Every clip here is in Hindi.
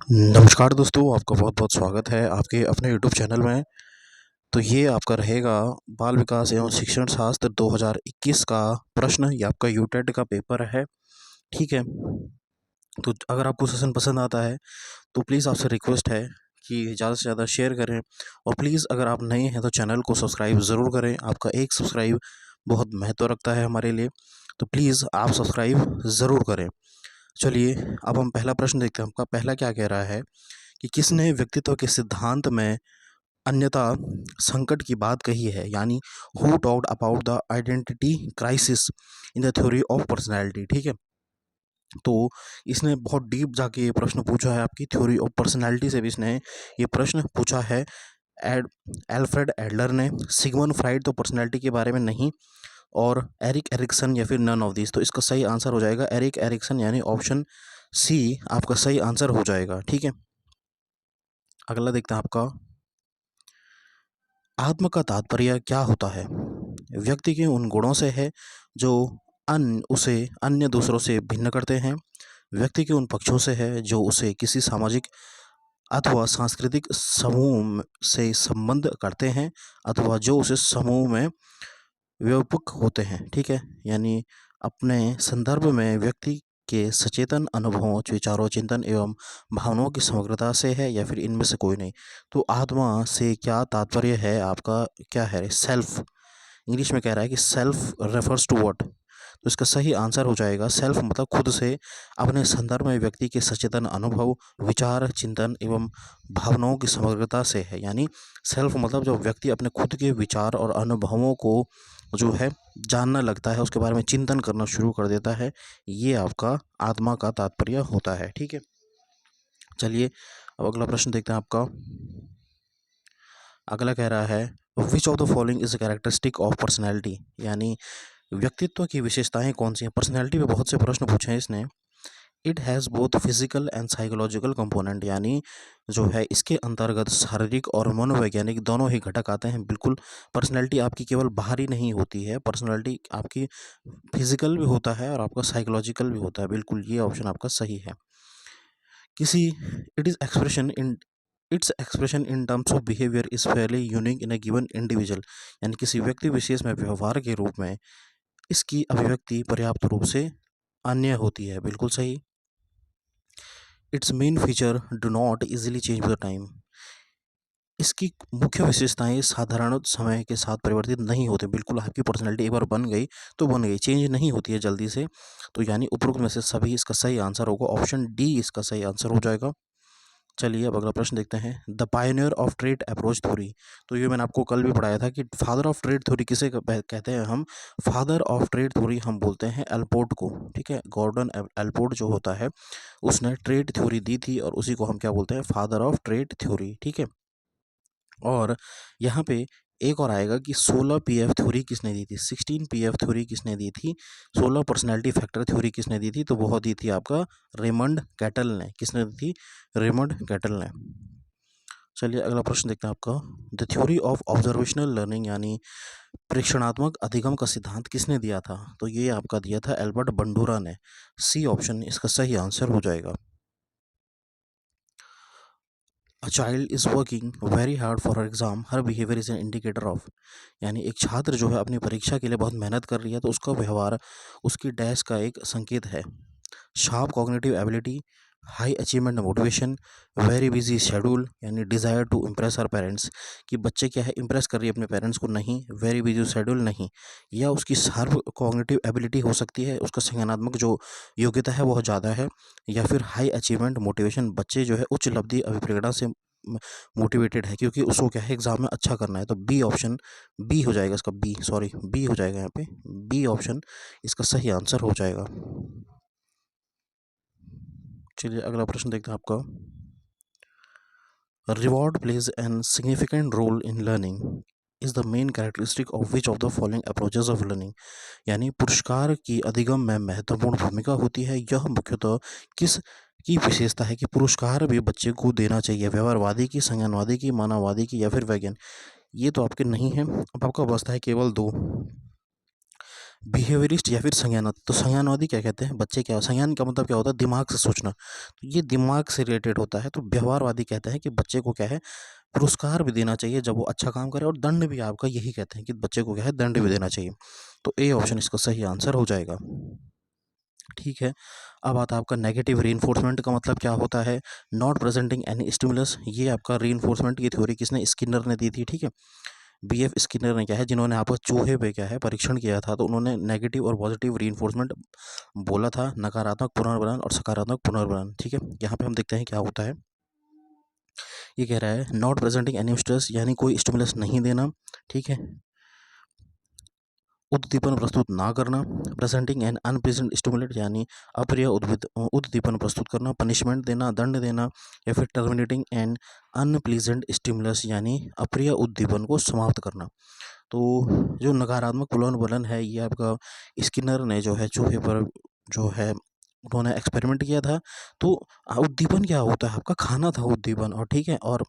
नमस्कार दोस्तों, आपका बहुत-बहुत स्वागत है आपके अपने यूट्यूब चैनल में। तो ये आपका रहेगा बाल विकास एवं शिक्षण शास्त्र 2021 का प्रश्न। ये आपका यूटेट का पेपर है, ठीक है? तो अगर आपको सेशन पसंद आता है तो प्लीज़ आपसे रिक्वेस्ट है कि ज़्यादा से ज़्यादा शेयर करें और प्लीज़ अगर आप नए हैं तो चैनल को सब्सक्राइब ज़रूर करें। आपका एक सब्सक्राइब बहुत महत्व रखता है हमारे लिए, तो प्लीज़ आप सब्सक्राइब ज़रूर करें। चलिए, अब हम पहला प्रश्न देखते हैं। आपका पहला क्या कह रहा है कि किसने व्यक्तित्व के सिद्धांत में अन्यथा संकट की बात कही है, यानी who talked about the identity crisis in the theory of personality. ठीक है, तो इसने बहुत डीप जाके ये प्रश्न पूछा है, आपकी थ्योरी ऑफ पर्सनैलिटी से भी इसने ये प्रश्न पूछा है। एड एल्फ्रेड एडलर ने, सिगमंड फ्राइड तो पर्सनैलिटी के बारे में नहीं, और एरिक एरिक्सन या फिर नन ऑफ दिस। तो इसका सही आंसर हो जाएगा एरिक एरिक्सन, यानी ऑप्शन सी आपका सही आंसर हो जाएगा। ठीक है, अगला देखते हैं आपका, आत्म का तात्पर्य क्या होता है? व्यक्ति के उन गुणों से है जो उसे अन्य दूसरों से भिन्न करते हैं। व्यक्ति के उन पक्षों से है जो उसे किसी सामाजिक अथवा सांस्कृतिक से संबंध करते हैं, अथवा जो उसे समूह में व्यापक होते हैं। ठीक है, यानी अपने संदर्भ में व्यक्ति के सचेतन अनुभवों, विचारों, चिंतन एवं भावनाओं की समग्रता से है, या फिर इनमें से कोई नहीं। तो आत्मा से क्या तात्पर्य है आपका, क्या है? सेल्फ। इंग्लिश में कह रहा है कि सेल्फ रेफर्स टू व्हाट। तो इसका सही आंसर हो जाएगा सेल्फ मतलब खुद से। अपने संदर्भ में व्यक्ति के सचेतन अनुभव, विचार, चिंतन एवं भावनाओं की समग्रता से है, यानी सेल्फ मतलब जो व्यक्ति अपने खुद के विचार और अनुभवों को जो है जानना लगता है, उसके बारे में चिंतन करना शुरू कर देता है, ये आपका आत्मा का तात्पर्य होता है। ठीक है, चलिए अब अगला प्रश्न देखते हैं आपका। अगला कह रहा है, विच of the following is a characteristic of personality, यानी व्यक्तित्व की विशेषताएं कौन सी हैं? पर्सनैलिटी पे बहुत से प्रश्न पूछे हैं इसने। It has both physical and psychological component, यानी जो है इसके अंतर्गत शारीरिक और मनोवैज्ञानिक दोनों ही घटक आते हैं। बिल्कुल, पर्सनैलिटी आपकी केवल बाहरी नहीं होती है, पर्सनैलिटी आपकी फिजिकल भी होता है और आपका साइकोलॉजिकल भी होता है। बिल्कुल, ये ऑप्शन आपका सही है। किसी it is expression in its expression in terms of behaviour is Fairlie unique in a given individual, यानी किसी व्यक्ति विशेष में व्यवहार के रूप में इसकी अभिव्यक्ति पर्याप्त रूप से अन्य होती है। बिल्कुल सही। It's main feature do not easily change with the time, इसकी मुख्य विशेषताएं साधारण समय के साथ परिवर्तित नहीं होते। बिल्कुल, आपकी पर्सनैलिटी एक बार बन गई तो बन गई, चेंज नहीं होती है जल्दी से। तो यानी उपरोक्त में से सभी इसका सही आंसर होगा, ऑप्शन डी इसका सही आंसर हो जाएगा। चलिए अब अगला प्रश्न देखते हैं। The Pioneer of trade approach theory, तो ये मैंने आपको कल भी पढ़ाया था कि फादर ऑफ ट्रेड थ्योरी किसे कहते हैं हम? फादर ऑफ ट्रेड थ्योरी हम बोलते हैं एल्पोर्ट को। ठीक है, गॉर्डन एल्पोर्ट जो होता है उसने ट्रेड थ्योरी दी थी और उसी को हम क्या बोलते हैं? Father of trade theory. ठीक है, और यहाँ पे एक और आएगा कि 16 पीएफ थ्योरी किसने दी थी? 16 पीएफ थ्योरी किसने दी थी? 16 पर्सनैलिटी फैक्टर थ्योरी किसने दी थी? तो वो दी थी आपका रेमंड कैटल ने। किसने दी थी? रेमंड कैटल ने। चलिए अगला प्रश्न देखते हैं आपका। The theory of observational learning, यानी प्रेक्षणात्मक अधिगम का सिद्धांत किसने दिया था? तो ये आपका दिया था एल्बर्ट बंडूरा ने। सी ऑप्शन इसका सही आंसर हो जाएगा। A child is working very hard for her exam, her behaviour is an indicator of, यानी एक छात्र जो है अपनी परीक्षा के लिए बहुत मेहनत कर रही है तो उसका व्यवहार उसकी डैश का एक संकेत है। Sharp cognitive ability, high achievement motivation, very busy schedule, यानी desire to impress her parents, कि बच्चे क्या है इम्प्रेस कर रही है अपने पेरेंट्स को, नहीं। वेरी बिजी शेड्यूल नहीं। या उसकी शार्प कॉग्निटिव एबिलिटी हो सकती है, उसका संज्ञानात्मक जो योग्यता है बहुत ज़्यादा है। या फिर हाई अचीवमेंट मोटिवेशन, बच्चे जो है उच्च लब्धि अभिप्रेरणा से मोटिवेटेड है क्योंकि उसको क्या है एग्जाम में अच्छा करना है। तो बी ऑप्शन, बी हो जाएगा इसका, बी सॉरी बी हो जाएगा यहाँ पे, बी ऑप्शन इसका सही आंसर हो जाएगा। चलिए अगला प्रश्न देखते हैं आपका। Reward plays an significant role in learning is the main characteristic of which of the following approaches of learning, यानी पुरस्कार की अधिगम में महत्वपूर्ण भूमिका होती है। यह मुख्यतः किस की विशेषता है कि पुरस्कार भी बच्चे को देना चाहिए? व्यवहारवादी की, संज्ञानवादी की, मानववादी की, या फिर वैज्ञानिक? ये तो आपके नहीं है। अब आपका बचता है केवल दो। बिहेवियरिस्ट या फिर संज्ञानावादी। तो संज्ञानवादी क्या कहते हैं, बच्चे क्या, संज्ञान का मतलब क्या होता है, दिमाग से सोचना, तो ये दिमाग से रिलेटेड होता है। तो व्यवहारवादी कहते हैं कि बच्चे को क्या है, पुरस्कार भी देना चाहिए जब वो अच्छा काम करे, और दंड भी, आपका यही कहते हैं कि बच्चे को क्या है, दंड भी देना चाहिए। तो ए ऑप्शन इसका सही आंसर हो जाएगा। ठीक है, अब आता है आपका नेगेटिव रीइंफोर्समेंट का मतलब क्या होता है, नॉट प्रेजेंटिंग एनी स्टिमुलस। ये आपका रीइंफोर्समेंट की थ्योरी किसने, स्किनर ने दी थी। ठीक है, बीएफ स्किनर ने क्या है, जिन्होंने आपको चूहे पे क्या है परीक्षण किया था, तो उन्होंने नेगेटिव और पॉजिटिव रीइंफोर्समेंट बोला था, नकारात्मक पुनर्बलन और सकारात्मक पुनर्बलन। ठीक है, यहाँ पे हम देखते हैं क्या होता है। ये कह रहा है नॉट प्रेजेंटिंग एनी स्ट्रेस, यानी कोई स्टिमुलस नहीं देना। ठीक है, उद्दीपन प्रस्तुत ना करना, प्रेजेंटिंग एन अनप्रेजेंट स्टिमुलेट, यानी अप्रिय उद्दीपन प्रस्तुत करना, पनिशमेंट देना, दंड देना, या फिर टर्मिनेटिंग एन अनप्लीजेंट स्टिमुलस, यानी अप्रिय उद्दीपन को समाप्त करना। तो जो नकारात्मक पुनर्वलन है, ये आपका स्किनर ने जो है चूहे पर जो है उन्होंने एक्सपेरिमेंट किया था। तो उद्दीपन क्या होता है, आपका खाना था उद्दीपन, और ठीक है, और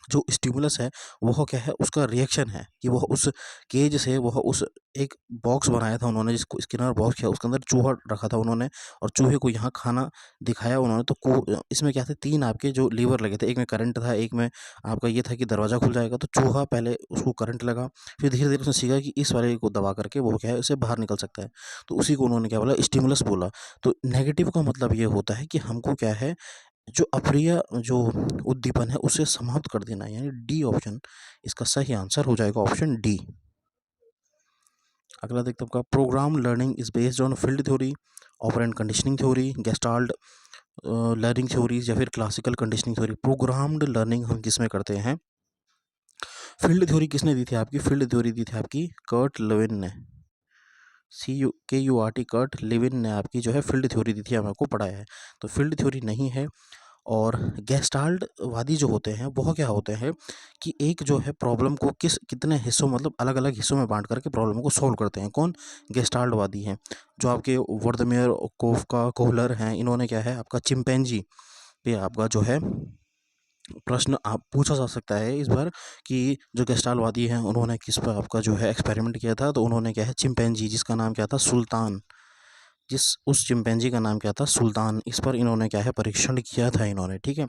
जो स्टिमुलस है वह क्या है, उसका रिएक्शन है कि वह उस केज से, वह उस एक बॉक्स बनाया था उन्होंने, जिसको स्किनर बॉक्स किया, उसके अंदर चूहा रखा था उन्होंने, और चूहे को यहाँ खाना दिखाया उन्होंने। तो इसमें क्या थे, तीन आपके जो लीवर लगे थे, एक में करंट था, एक में आपका ये था कि दरवाज़ा खुल जाएगा। तो चूहा पहले उसको करंट लगा, फिर धीरे धीरे उसने सीखा कि इस वाले को दबा करके वो क्या है, उससे बाहर निकल सकता है। तो उसी को उन्होंने क्या बोला, स्टिमुलस बोला। तो नेगेटिव का मतलब ये होता है कि हमको क्या है, जो अप्रिय जो उद्दीपन है उसे समाप्त कर देना है, यानी डी ऑप्शन इसका सही आंसर हो जाएगा, ऑप्शन डी। अगला देखते हैं आपका, programme learning is based on field theory, operant conditioning theory, gestalt learning theories, या फिर classical conditioning theory. Programmed learning हम किसमें करते हैं, फील्ड थ्योरी किसने दी थी आपकी, फील्ड थ्योरी दी थी आपकी कर्ट लेविन ने, CURT कर्ट लेविन ने आपकी जो है फील्ड थ्योरी दी थी, हमें को पढ़ाया है। तो फील्ड थ्योरी नहीं है। और गेस्टाल्ट वादी जो होते हैं वह क्या होते हैं कि एक जो है प्रॉब्लम को कितने हिस्सों, मतलब अलग अलग हिस्सों में बांट करके प्रॉब्लम को सॉल्व करते हैं। कौन, गेस्टाल्ट वादी हैं। जो आपके वर्दमेयर, कोफका, कोहलर हैं, इन्होंने क्या है, आपका चिंपैंजी पे आपका जो है प्रश्न आप पूछा जा सकता है इस बार, कि जो गेस्टाल्टवादी हैं उन्होंने किस पर आपका जो है एक्सपेरिमेंट किया था। तो उन्होंने क्या है, चिंपैंजी, जिसका नाम क्या था, सुल्तान, उस चिंपैंजी का नाम क्या था, सुल्तान, इस पर इन्होंने क्या है परीक्षण किया था इन्होंने। ठीक है,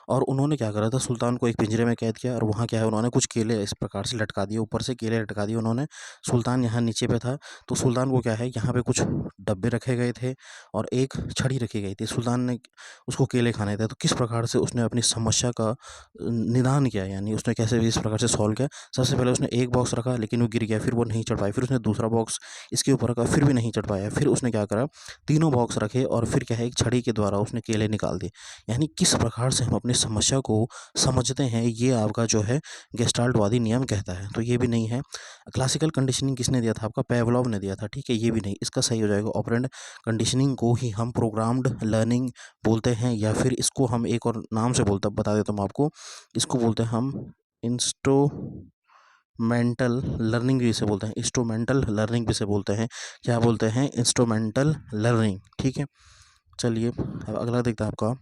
और उन्होंने क्या करा था, सुल्तान को एक पिंजरे में कैद किया, और वहाँ क्या है, उन्होंने कुछ केले इस प्रकार से लटका दिए, ऊपर से केले लटका दिए उन्होंने। सुल्तान यहाँ नीचे पे था, तो सुल्तान को क्या है, यहाँ पे कुछ डब्बे रखे गए थे और एक छड़ी रखी गई थी। सुल्तान ने उसको केले खाने थे। तो किस प्रकार से उसने अपनी समस्या का निदान किया, यानी उसने कैसे इस प्रकार से सॉल्व किया। सबसे पहले उसने एक बॉक्स रखा, लेकिन वो गिर गया, फिर वो नहीं चढ़ पाया। फिर उसने दूसरा बॉक्स इसके ऊपर रखा, फिर भी नहीं चढ़ पाया। फिर उसने क्या करा, तीनों बॉक्स रखे, और फिर क्या है, एक छड़ी के द्वारा उसने केले निकाल दिए। यानी किस प्रकार से हम अपनी समस्या को समझते हैं, ये आपका जो है गेस्टाल्टवादी नियम कहता है। तो ये भी नहीं है। क्लासिकल कंडीशनिंग किसने दिया था, आपका पेवलोव ने दिया था। ठीक है, ये भी नहीं, इसका सही हो जाएगा ऑपरेंट कंडीशनिंग को ही हम प्रोग्राम्ड लर्निंग बोलते हैं, या फिर इसको हम एक और नाम से बोलते, बता देता हूँ आपको, इसको बोलते हैं हम इंस्ट्रूमेंटल लर्निंग भी इसे बोलते हैं, इंस्ट्रूमेंटल लर्निंग भी इसे बोलते हैं। क्या बोलते हैं, इंस्ट्रूमेंटल लर्निंग। ठीक है, चलिए अब अगला देखते हैं आपका,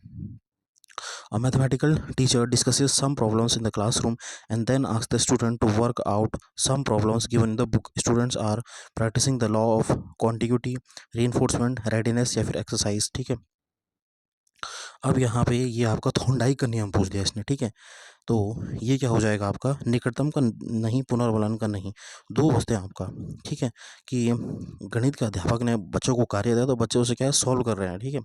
A mathematical teacher discusses some problems in the classroom and then asks the student to work out some problems given in the book. Students are practicing the law of contiguity, reinforcement, readiness या फिर exercise। ठीक है, अब यहाँ पे ये आपका थॉर्नडाइक का नियम पूछ दिया इसने। ठीक है, तो ये क्या हो जाएगा आपका, निकटतम का नहीं, पुनर्वलन का नहीं, दो बचते हैं आपका। ठीक है, कि गणित के अध्यापक ने बच्चों को कार्य दिया, तो बच्चे उसे क्या है, सॉल्व कर रहे हैं। ठीक है,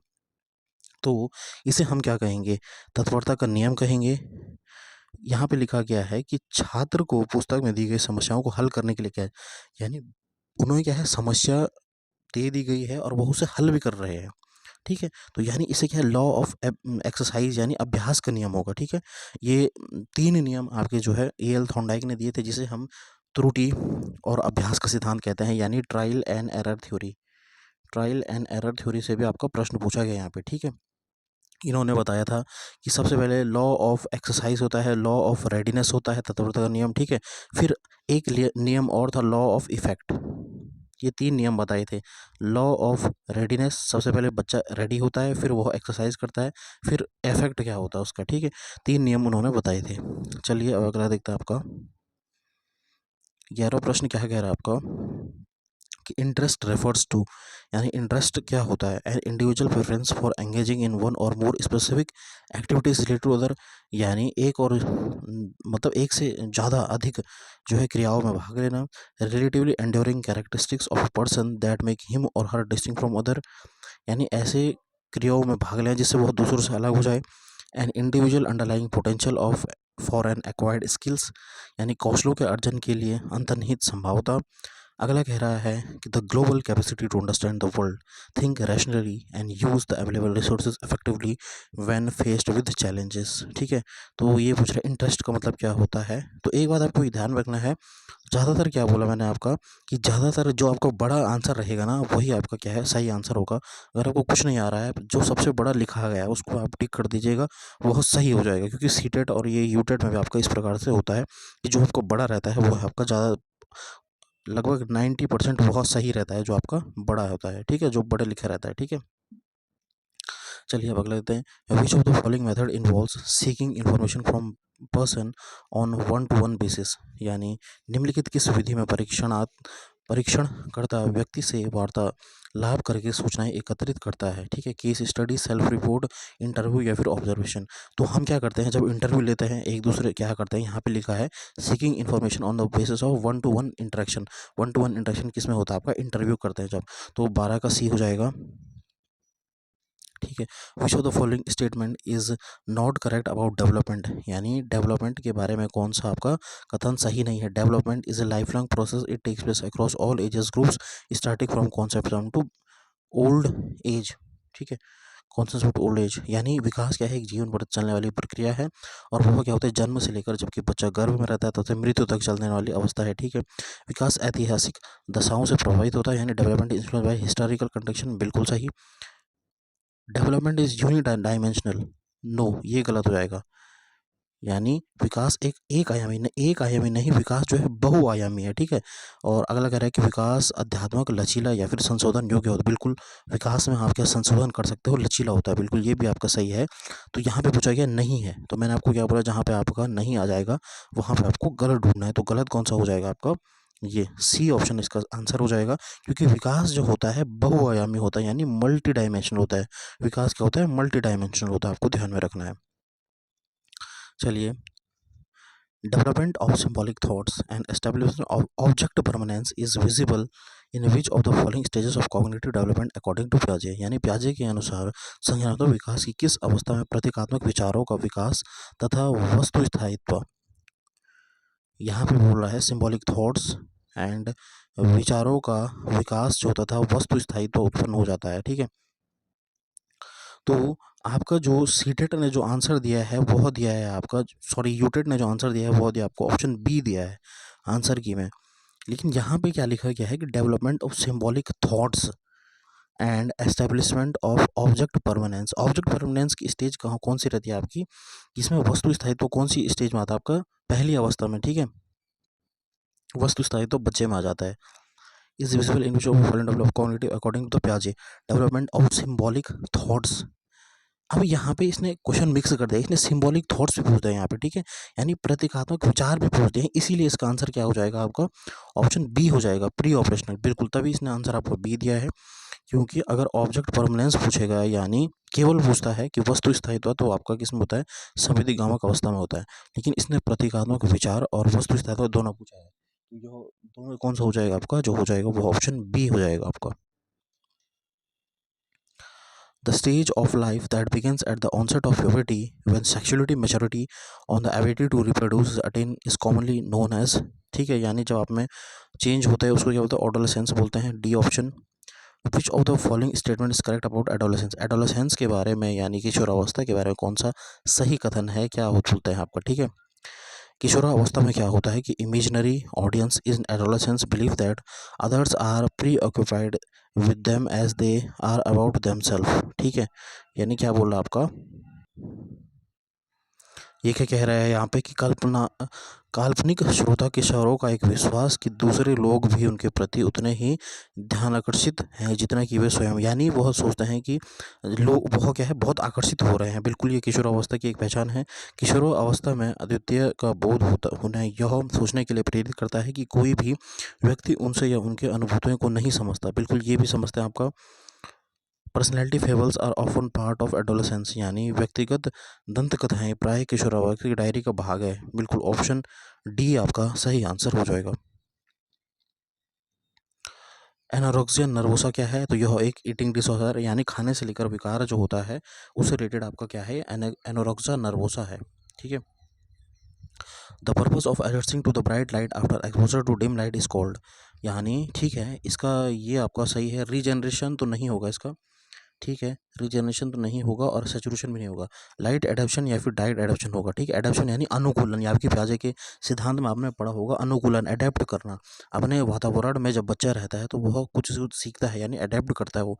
तो इसे हम क्या कहेंगे, तत्परता का नियम कहेंगे। यहाँ पे लिखा गया है कि छात्र को पुस्तक में दी गई समस्याओं को हल करने के लिए क्या है, यानी उन्होंने क्या है, समस्या दे दी गई है और वो उसे हल भी कर रहे हैं। ठीक है, तो यानी इसे क्या है, लॉ ऑफ एक्सरसाइज, यानी अभ्यास का नियम होगा। ठीक है, ये तीन नियम आपके जो है एल थॉर्नडाइक ने दिए थे, जिसे हम त्रुटि और अभ्यास का सिद्धांत कहते हैं, यानी trial and error theory. Trial and error theory से भी आपका प्रश्न पूछा गया यहाँ पे। ठीक है, इन्होंने बताया था कि सबसे पहले लॉ ऑफ एक्सरसाइज होता है, लॉ ऑफ रेडीनेस होता है, तत्परता का नियम। ठीक है, फिर एक नियम और था, लॉ ऑफ इफेक्ट। ये तीन नियम बताए थे। लॉ ऑफ रेडीनेस, सबसे पहले बच्चा रेडी होता है, फिर वो एक्सरसाइज करता है, फिर इफेक्ट क्या होता है उसका। ठीक है, तीन नियम उन्होंने बताए थे। चलिए अब अगला देखते हैं आपका 11वां प्रश्न क्या कह रहा है आपका, कि इंटरेस्ट रेफर्स टू, यानी इंटरेस्ट क्या होता है, an individual preference for engaging in one और more specific activities related to other, यानी एक और मतलब एक से ज़्यादा अधिक जो है क्रियाओं में भाग लेना। Relatively enduring characteristics of a person that make him और हर डिस्टिंक्ट फ्रॉम अदर, यानी ऐसे क्रियाओं में भाग लें जिससे वह दूसरों से अलग हो जाए। An individual underlying potential of for an acquired skills, यानी कौशलों के अर्जन के लिए अंतर्निहित संभावता। अगला कह रहा है कि the global capacity to understand the world, think rationally and use the available resources effectively when faced with challenges. ठीक है, तो ये पूछ रहा है इंटरेस्ट का मतलब क्या होता है। तो एक बात आपको ये ध्यान रखना है, ज़्यादातर क्या बोला मैंने आपका कि ज़्यादातर जो आपको बड़ा आंसर रहेगा ना वही आपका क्या है सही आंसर होगा। अगर आपको कुछ नहीं आ रहा है, जो सबसे बड़ा लिखा गया है उसको आप टिक कर दीजिएगा, वह सही हो जाएगा। क्योंकि सीटेट और ये यूटेट में भी आपका इस प्रकार से होता है कि जो आपको बड़ा रहता है वो आपका ज़्यादा लगभग 90% बहुत सही रहता है जो आपका बड़ा होता है। ठीक है, जो बड़े लिखा रहता है। ठीक है, चलिए अब अगला लेते हैं। विच of the following method involves seeking information from person on one two one basis, यानी निम्नलिखित किस विधि में परीक्षण करता व्यक्ति से वार्तालाप करके सूचनाएं एकत्रित करता है। ठीक है, case study, self report, interview या फिर ऑब्जर्वेशन। तो हम क्या करते हैं जब इंटरव्यू लेते हैं एक दूसरे, क्या करते हैं यहाँ पे लिखा है seeking information on the basis of one two one interaction. One two one interaction किस में होता है आपका, इंटरव्यू करते हैं जब। तो 12 का सी हो जाएगा। ठीक है, विच of the following statement is not correct about development, यानी डेवलपमेंट के बारे में कौन सा आपका कथन सही नहीं है। Development is a life long process, it takes place across all ages groups starting from concept to old age. ठीक है, कॉन्सेप्ट ओल्ड एज, यानी विकास क्या है, एक जीवन भर चलने वाली प्रक्रिया है और वह क्या होता है जन्म से लेकर जबकि बच्चा गर्भ में रहता है तो मृत्यु तक चलने वाली अवस्था है। ठीक है, विकास ऐतिहासिक दशाओं से प्रभावित होता है, यानी development influence by historical condition, बिल्कुल सही। डेवलपमेंट इज यूनिडायमेंशनल, नो ये गलत हो जाएगा, यानी विकास एक आयामी नहीं, विकास जो है बहुआयामी है। ठीक है, और अगला कह रहा है कि विकास अध्यात्मक, लचीला या फिर संशोधन योग्य होता है। बिल्कुल, विकास में आप क्या संशोधन कर सकते हो, लचीला होता है, बिल्कुल ये भी आपका सही है। तो यहाँ पे पूछा गया नहीं है, तो मैंने आपको क्या बोला, जहाँ पे आपका नहीं आ जाएगा वहाँ पे आपको गलत ढूंढना है। तो गलत कौन सा हो जाएगा आपका, ये सी ऑप्शन इसका आंसर हो जाएगा। क्योंकि विकास जो होता है बहुआयामी होता है, यानी मल्टी डायमेंशनल होता है। विकास क्या होता है, मल्टी डायमेंशनल होता है, आपको ध्यान में रखना है। चलिए, development of symbolic thoughts and establishment of object permanence is visible in which of the following stages of cognitive development according to Piaget, यानी प्याजे के अनुसार संज्ञानात्मक विकास की किस अवस्था में प्रतीकात्मक विचारों का विकास तथा वस्तु स्थायित्व, यहाँ पे बोल रहा है सिंबॉलिक थॉट्स एंड विचारों का विकास जो तथा वस्तु स्थायित्व उत्पन्न हो जाता है। ठीक है, तो आपका जो सीटेट ने जो आंसर दिया है वह दिया है आपका, सॉरी यूटेट ने जो आंसर दिया है वह दिया आपको ऑप्शन बी दिया है आंसर की में। लेकिन यहाँ पे क्या लिखा गया है कि development of symbolic thoughts and establishment of object permanence. Object permanence की स्टेज कहाँ कौन सी रहती है आपकी, इसमें वस्तु स्थायित्व कौन सी स्टेज में आता है आपका, पहली अवस्था में। ठीक है, वस्तु स्थायित्व बच्चे में आ जाता है। Is visible in which of cognitive according to the पियाजे, डेवलपमेंट ऑफ सिंबॉलिक थॉट्स। अब यहाँ पे इसने क्वेश्चन मिक्स कर दिया, इसने सिंबॉलिक थॉट्स भी पूछ दिया यहाँ पे। ठीक है, यानी प्रतीकात्मक विचार भी पूछ दिए हैं, इसीलिए इसका आंसर क्या हो जाएगा आपका, ऑप्शन बी हो जाएगा, प्री ऑपरेशनल। बिल्कुल, तभी इसने आंसर आपको बी दिया है। क्योंकि अगर ऑब्जेक्ट परमानेंस पूछेगा, यानी केवल पूछता है कि वस्तु स्थायित्व, तो आपका किस में होता है, संवेदीगामक अवस्था में होता है। लेकिन इसने प्रतीकात्मक विचार और वस्तु स्थायित्व दोनों पूछा है, तो जो दोनों कौन सा हो जाएगा आपका, जो हो जाएगा वो ऑप्शन बी हो जाएगा आपका। The stage of life that begins at the onset of puberty, when sexuality maturity on the ability to reproduce is attained, is commonly known as, ठीक है, यानी जब आप में चेंज होता है उसको क्या बोलते हैं, एडोलेसेंस बोलते हैं। D option. Which of the following statement is correct about adolescence, adolescence के बारे में यानी किशोरावस्था के बारे में कौन सा सही कथन है, क्या बोलते हैं आपका। ठीक है, किशोरावस्था में क्या होता है कि imaginary audience in adolescence believe that others are preoccupied with them as they are about them self. ठीक है, यानी क्या बोल रहा आपका, ये क्या कह रहा है यहाँ पे कि काल्पनिक श्रोता किशोरों का एक विश्वास कि दूसरे लोग भी उनके प्रति उतने ही ध्यान आकर्षित हैं जितना कि वे स्वयं, यानी बहुत सोचते हैं कि लोग बहुत क्या है बहुत आकर्षित हो रहे हैं। बिल्कुल ये किशोर अवस्था की एक पहचान है। किशोर अवस्था में अद्वितीय का बोध होना यह सोचने के लिए प्रेरित करता है कि कोई भी व्यक्ति उनसे या उनके अनुभूतियों को नहीं समझता। बिल्कुल ये भी समझते हैं आपका personality fables are often part of adolescence, यानी व्यक्तिगत दंत कथाएं प्राय किशोरावस्था की डायरी का भाग है। बिल्कुल ऑप्शन डी आपका सही आंसर हो जाएगा। एनोरेक्सिया नर्वोसा क्या है? तो यह एक ईटिंग डिसऑर्डर यानी खाने से लेकर विकार जो होता है उससे रिलेटेड आपका क्या है, एनोरेक्सिया नर्वोसा है। ठीक है। The purpose of adjusting to the bright light after exposure to dim light is called, यानी ठीक है इसका ये आपका सही है। रीजनरेशन तो नहीं होगा इसका, ठीक है, रीजनरेशन तो नहीं होगा और सैचुरेशन भी नहीं होगा। लाइट एडेप्शन या फिर डाइट एडेप्शन होगा। ठीक है, एडेप्शन यानी अनुकूलन, या आपकी प्याजे के सिद्धांत में आपने पढ़ा होगा अनुकूलन, अडेप्ट करना। अपने वातावरण में जब बच्चा रहता है तो वह कुछ सीखता है यानी अडेप्ट करता है वो,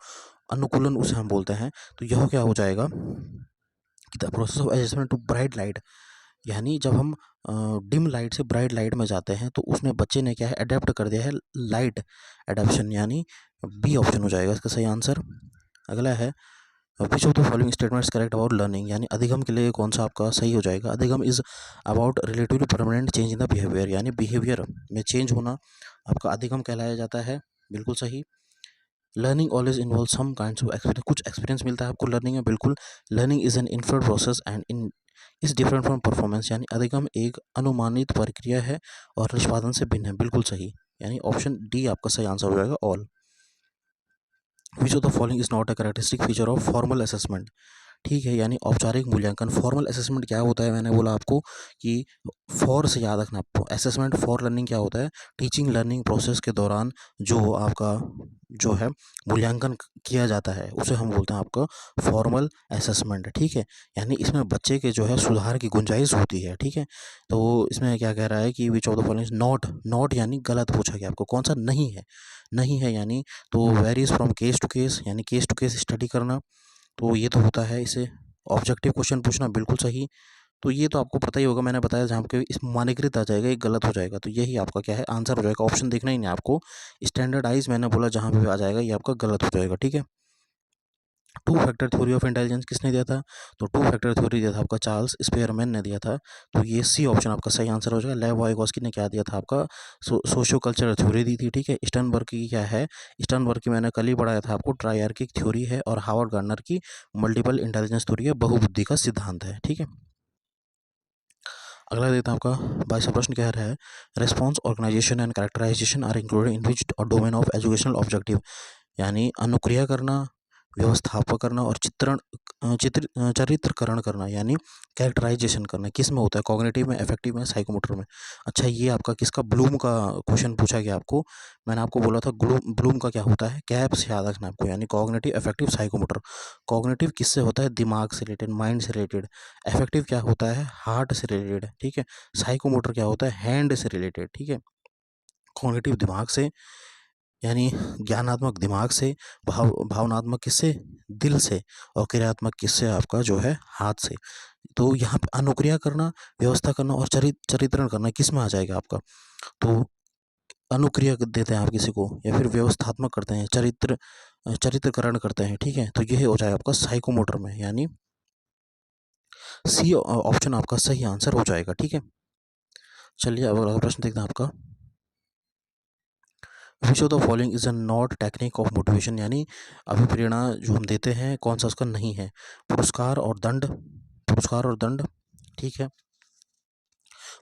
अनुकूलन उसे हम बोलते हैं। तो यह क्या हो जाएगा कि the process of adjustment to bright light, यानी जब हम डिम लाइट से ब्राइट लाइट में जाते हैं तो उसने बच्चे ने क्या है अडेप्ट कर दिया है लाइट एडेप्शन, यानी बी ऑप्शन हो जाएगा इसका सही आंसर। अगला है विच of the following statements correct about learning, यानी अधिगम के लिए कौन सा आपका सही हो जाएगा। अधिगम is about relatively permanent change in the behaviour, यानी बिहेवियर में चेंज होना आपका अधिगम कहलाया जाता है। बिल्कुल सही। Learning always involve some kinds of experience, कुछ एक्सपीरियंस मिलता है आपको लर्निंग में। बिल्कुल। Learning is an inferred process and in is different from performance, यानी अधिगम एक अनुमानित प्रक्रिया है और निष्पादन से भिन्न है। बिल्कुल सही, यानी ऑप्शन डी आपका सही आंसर हो जाएगा all. Which of the following is not a characteristic feature of formal assessment, ठीक है, यानी औपचारिक मूल्यांकन। फॉर्मल असेसमेंट क्या होता है, मैंने बोला आपको कि फॉर से याद रखना आपको। असेसमेंट फॉर लर्निंग क्या होता है, टीचिंग लर्निंग प्रोसेस के दौरान जो आपका जो है मूल्यांकन किया जाता है उसे हम बोलते हैं आपका फॉर्मल असेसमेंट। ठीक है, यानी इसमें बच्चे के जो है सुधार की गुंजाइश होती है। ठीक है, तो इसमें क्या कह रहा है कि विच of the following not, not यानी गलत पूछा गया आपको, कौन सा नहीं है, नहीं है यानी तो varies from case to case, यानी केस टू केस स्टडी करना, तो ये तो होता है इसे ऑब्जेक्टिव क्वेश्चन पूछना। बिल्कुल सही। तो ये तो आपको पता ही होगा, मैंने बताया जहाँ पे इस मानकीकृत आ जाएगा एक गलत हो जाएगा, तो यही आपका क्या है आंसर हो जाएगा। ऑप्शन देखना ही नहीं आपको, स्टैंडर्डाइज मैंने बोला जहाँ पे भी आ जाएगा ये आपका गलत हो जाएगा। ठीक है। Two factor theory of intelligence किसने दिया था, तो टू फैक्टर थ्योरी दिया था आपका चार्ल्स स्पेयरमैन ने दिया था। तो ये सी ऑप्शन आपका सही आंसर हो जाएगा। लेव वाइगोस्की ने क्या दिया था आपका सोशियो कल्चरल थ्योरी दी थी। ठीक है, स्टर्नबर्ग की क्या है, स्टर्नबर्ग की मैंने कल ही पढ़ाया था आपको ट्रायर्किक थ्योरी है, और हावर्ड गार्डनर की मल्टीपल इंटेलिजेंस थ्योरी है, बहुबुद्धि का सिद्धांत है। ठीक है। अगला देखते हैं आपका 22वां प्रश्न कह रहा है response organisation and characterisation are included in which domain of educational objective, यानी अनुक्रिया करना, व्यवस्थापक करना और चरित्रकरण करना, यानी कैरेक्टराइजेशन करना किस में होता है, कॉग्निटिव में, अफेक्टिव में, साइकोमोटर में। अच्छा, ये आपका किसका, ब्लूम का क्वेश्चन पूछा गया आपको। मैंने आपको बोला था ब्लूम का क्या होता है, कैप से याद रखना आपको, यानी कॉग्निटिव, अफेक्टिव, साइकोमोटर। कॉग्निटिव किससे होता है, दिमाग से रिलेटेड, माइंड से रिलेटेड। अफेक्टिव क्या होता है, हार्ट से रिलेटेड। ठीक है। साइकोमोटर क्या होता है, हैंड से रिलेटेड। ठीक है। कॉग्निटिव दिमाग से, यानी ज्ञानात्मक दिमाग से, भावनात्मक किससे, दिल से, और क्रियात्मक किससे, आपका जो है हाथ से। तो यहाँ पे अनुक्रिया करना, व्यवस्था करना और चरित्रण करना किस में आ जाएगा आपका, तो अनुक्रिया देते हैं आप किसी को, या फिर व्यवस्थात्मक करते हैं, चरित्रकरण करते हैं। ठीक है, तो यह हो जाएगा आपका साइकोमोटर में, यानी सी ऑप्शन आपका सही आंसर हो जाएगा। ठीक है। चलिए अब अगला प्रश्न देखते हैं आपका विच of the following is a not technique of motivation, यानी अभिप्रेरणा जो हम देते हैं कौन सा उसका नहीं है, पुरस्कार और दंड, पुरस्कार और दंड। ठीक है,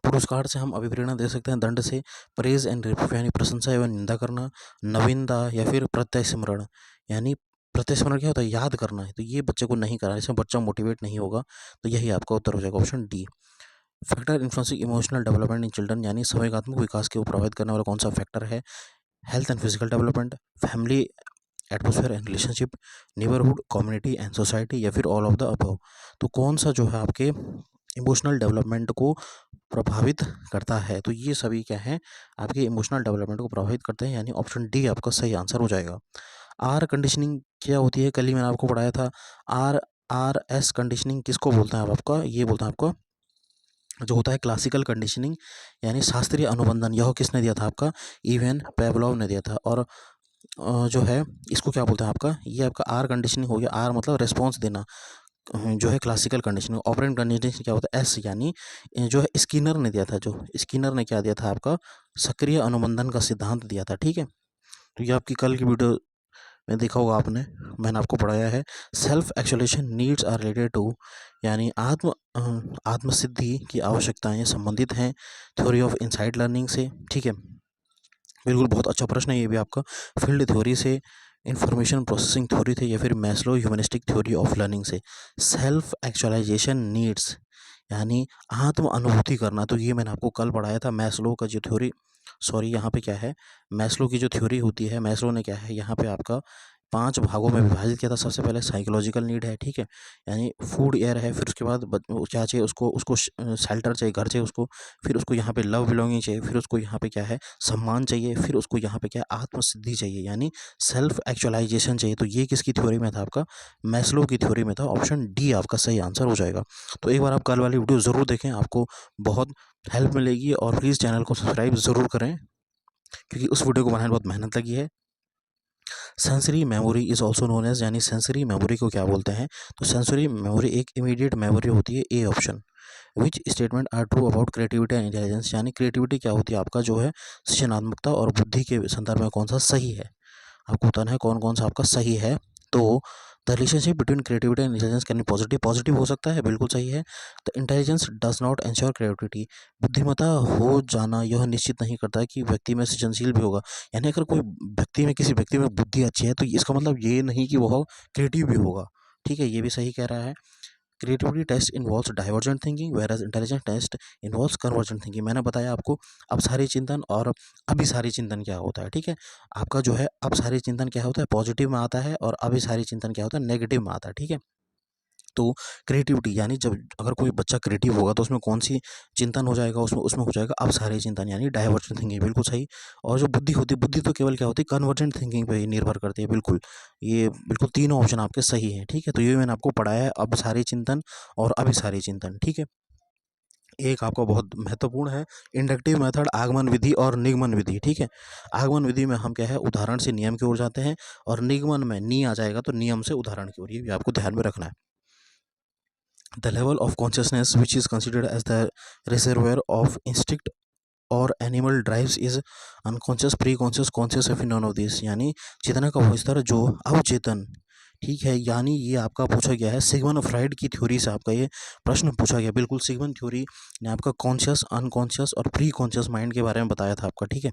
पुरस्कार से हम अभिप्रेरणा दे सकते हैं, दंड से प्रेज एंड रिप्रूफ यानी प्रशंसा एवं निंदा करना, नवीनता या फिर प्रत्यस्मरण, यानी प्रत्यस्मरण क्या होता है, याद करना है, तो ये बच्चे को नहीं करना, इसमें बच्चा मोटिवेट नहीं होगा, तो यही आपका उत्तर हो जाएगा option D. Factor influencing emotional development in children, यानी संवेगात्मक विकास को प्रभावित करने वाला कौन सा फैक्टर है, health and physical development, family atmosphere and relationship, neighbourhood, community and society, या फिर ऑल ऑफ द अबव। तो कौन सा जो है आपके इमोशनल डेवलपमेंट को प्रभावित करता है, तो ये सभी क्या है आपके इमोशनल डेवलपमेंट को प्रभावित करते हैं, यानी ऑप्शन डी आपका सही आंसर हो जाएगा। आर कंडीशनिंग क्या होती है, कल ही मैंने आपको पढ़ाया था। आर आर एस कंडीशनिंग किसको बोलते हैं आप, आपका ये बोलते हैं आपको जो होता है क्लासिकल कंडीशनिंग यानी शास्त्रीय अनुबंधन, यह किसने दिया था आपका, इवन पेवलोव ने दिया था। और जो है इसको क्या बोलते हैं आपका, ये आपका आर कंडीशनिंग हो गया, आर मतलब रिस्पॉन्स देना, जो है क्लासिकल कंडीशनिंग। ऑपरेंट कंडीशनिंग क्या होता है, एस यानी जो है स्किनर ने दिया था, जो स्किनर ने क्या दिया था आपका, सक्रिय अनुबंधन का सिद्धांत दिया था, ठीक है। तो ये आपकी कल की वीडियो में देखा होगा आपने, मैंने आपको पढ़ाया है self actualisation needs are related to, यानी आत्म सिद्धि की आवश्यकताएं संबंधित हैं थ्योरी ऑफ इनसाइड लर्निंग से, ठीक है। बिल्कुल बहुत अच्छा प्रश्न है ये भी आपका, फील्ड थ्योरी से, इंफॉर्मेशन प्रोसेसिंग थ्योरी थे, या फिर Maslow humanistic theory of learning से। सेल्फ एक्चुअलाइजेशन नीड्स यानी आत्म अनुभूति करना, तो ये मैंने आपको कल पढ़ाया था, मैस्लो का जो थ्योरी, सॉरी यहाँ पे क्या है, मैस्लो की जो थ्योरी होती है, मैस्लो ने क्या है यहाँ पे आपका 5 भागों में विभाजित किया था। सबसे पहले साइकोलॉजिकल नीड है, ठीक है, यानी फूड एयर है, फिर उसके बाद वो क्या चाहिए उसको, शेल्टर चाहिए, घर चाहिए उसको, फिर उसको यहाँ पे लव बिलोंगिंग चाहिए, फिर उसको यहाँ पे क्या है, सम्मान चाहिए, फिर उसको यहाँ पे क्या है, आत्मसिद्धि चाहिए, यानी सेल्फ एक्चुअलाइजेशन चाहिए। तो ये किसकी थ्योरी में था आपका, मैस्लो की थ्योरी में था। ऑप्शन डी आपका सही आंसर हो जाएगा। तो एक बार आप कल वाली वीडियो ज़रूर देखें, आपको बहुत हेल्प मिलेगी। और प्लीज़ चैनल को सब्सक्राइब ज़रूर करें, क्योंकि उस वीडियो को बनाने में बहुत मेहनत लगी है। Sensory memory is also known as, यानी सेंसरी मेमोरी को क्या बोलते हैं, तो सेंसरी मेमोरी एक इमीडिएट मेमोरी होती है, A option. Which statement are true about creativity and intelligence, यानी क्रिएटिविटी क्या होती है आपका, जो है सृजनात्मकता और बुद्धि के संदर्भ में कौन सा सही है, आपको बताना है कौन कौन सा आपका सही है। तो the relationship between creativity and intelligence can be positive, positive हो सकता है, बिल्कुल सही है। The intelligence does not ensure creativity, बुद्धिमत्ता हो जाना यह निश्चित नहीं करता है कि व्यक्ति में सृजनशील भी होगा। यानी अगर कोई व्यक्ति में, किसी व्यक्ति में बुद्धि अच्छी है, तो इसका मतलब ये नहीं कि वह क्रिएटिव भी होगा, ठीक है, ये भी सही कह रहा है। Creativity test involves divergent thinking whereas intelligence test involves convergent thinking. मैंने बताया आपको अपसारी चिंतन और अभिसारी चिंतन क्या होता है, ठीक है। आपका जो है अपसारी चिंतन क्या होता है, पॉजिटिव में आता है, और अभिसारी चिंतन क्या होता है, नेगेटिव में आता है, ठीक है। तो क्रिएटिविटी यानी जब अगर कोई बच्चा क्रिएटिव होगा तो उसमें कौन सी चिंतन हो जाएगा, उसमें उसमें हो जाएगा अपसारी चिंतन, यानी डाइवर्जेंट थिंकिंग, बिल्कुल सही। और जो बुद्धि होती है, बुद्धि तो केवल क्या होती है, कन्वर्जेंट थिंकिंग पे ही निर्भर करती है, बिल्कुल। ये बिल्कुल तीनों ऑप्शन आपके सही हैं, ठीक है। तो ये मैंने आपको पढ़ाया है अपसारी चिंतन और अभिसारी चिंतन, ठीक है। एक आपका बहुत महत्वपूर्ण है इंडक्टिव मेथड, आगमन विधि और निगमन विधि, ठीक है। आगमन विधि में हम क्या है, उदाहरण से नियम की ओर जाते हैं, और निगमन में नी आ जाएगा तो नियम से उदाहरण की ओर, ये भी आपको ध्यान में रखना है। The level of consciousness which is considered as the reservoir of instinct और animal drives is unconscious, pre conscious, conscious, या फिर नॉन ऑफ दिस, यानी चेतना का वो स्तर जो अवचेतन, ठीक है। यानी ये आपका पूछा गया है सिगमंड फ्राइड की थ्योरी से, आपका ये प्रश्न पूछा गया, बिल्कुल सिगमंड थ्योरी ने आपका कॉन्शियस, अनकॉन्शियस और प्री कॉन्शियस माइंड के बारे में बताया था आपका, ठीक है।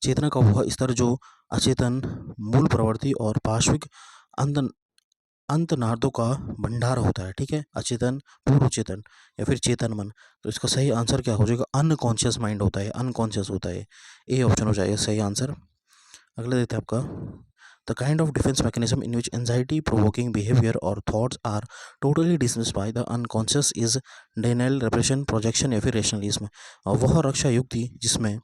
चेतना का वह स्तर जो अचेतन, मूल प्रवृत्ति और पार्श्विक अंत अंतर्नादों का भंडार होता है, ठीक है। अचेतन, पूर्व चेतन, या फिर चेतन मन। तो इसका सही आंसर क्या हो जाएगा, अनकॉन्शियस माइंड होता है, अनकॉन्शियस होता है, ए ऑप्शन हो जाएगा सही आंसर। अगला देते हैं आपका, the kind of defence mechanism in which anxiety provoking behaviour और thoughts are totally dismissed by the unconscious is denial, repression, projection, या फिर रेशनलिज्म। वह रक्षा युक्ति जिसमें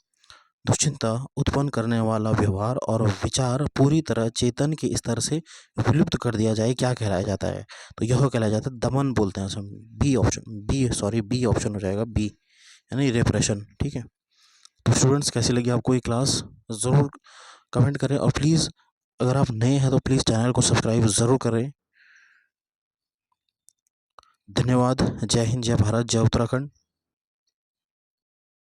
दुश्चिंता उत्पन्न करने वाला व्यवहार और विचार पूरी तरह चेतन के स्तर से विलुप्त कर दिया जाए, क्या कहलाया जाता है, तो यह कहलाया जाता है दमन, बोलते हैं हम। बी ऑप्शन, बी ऑप्शन हो जाएगा, बी यानी रिप्रेशन, ठीक है। तो स्टूडेंट्स कैसी लगी आपको ये क्लास, ज़रूर कमेंट करें, और प्लीज़ अगर आप नए हैं तो प्लीज़ चैनल को सब्सक्राइब ज़रूर करें। धन्यवाद। जय हिंद, जय भारत, जय उत्तराखंड।